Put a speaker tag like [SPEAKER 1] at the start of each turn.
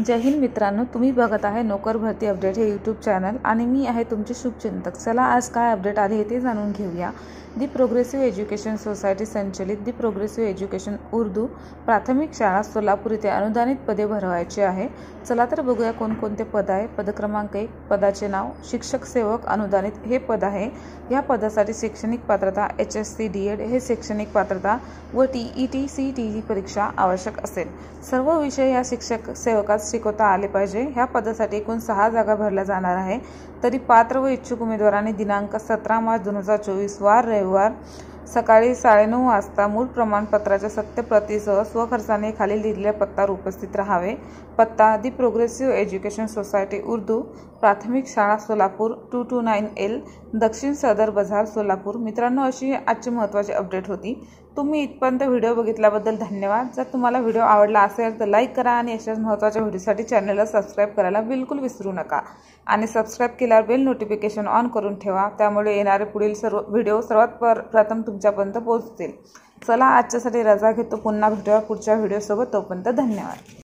[SPEAKER 1] जय हिंद मित्रांनो, तुम्ही बघत आहे नोकर भरती अपडेट हे यूट्यूब चॅनल आणि मी आहे तुमचे शुभचिंतक। चला आज काय अपडेट आले ते जाणून घेऊया। दी प्रोग्रेसिव्ह एज्युकेशन सोसायटी संचलित दी प्रोग्रेसिव्ह एज्युकेशन उर्दू प्राथमिक शाळा सोलापूर येथे अनुदानित पदे भरवायची आहे। चला तर बघूया कोणकोणते पद आहे। पद क्रमांक 1, पदाचे नाव शिक्षक सेवक अनुदानित हे पद आहे। या पदासाठी शैक्षणिक पात्रता HSC DED हे शैक्षणिक पात्रता व TET CET परीक्षा आवश्यक असेल। सर्व विषय या शिक्षक सेवकास शिकवता आले पाहिजे। ह्या पदासाठी एकूण 6 जागा भरल्या जाणार आहे। तरी पात्र व इच्छुक उमेदवारांनी दिनांक 17 मार्च 2024 वार रविवार सकाळी 9:30 वाजता मूळ प्रमाणपत्राच्या सत्यप्रतीसह स्वखर्चाने खाली दिलेल्या पत्त्यावर उपस्थित राहावे। पत्ता दी प्रोग्रेसिव्ह एज्युकेशन सोसायटी उर्दू प्राथमिक शाळा सोलापूर 229L दक्षिण सदर बाजार सोलापूर। मित्रांनो, अशी आजची महत्त्वाची अपडेट होती। तुम्ही इथपर्यंत व्हिडिओ बघितल्याबद्दल धन्यवाद। जर तुम्हाला व्हिडिओ आवडला असेल तर लाईक करा आणि अशाच महत्त्वाच्या व्हिडिओसाठी चॅनलला सबस्क्राईब करायला बिलकुल विसरू नका आणि सबस्क्राईब केल्यावर बेल नोटिफिकेशन ऑन करून ठेवा, त्यामुळे येणारे पुढील सर्व व्हिडिओ सर्वात प्रथम तुमच्यापर्यंत पोहोचतील। चला आजच्यासाठी रजा घेतो, पुन्हा भेटूया पुढच्या व्हिडिओसोबत। तोपर्यंत धन्यवाद।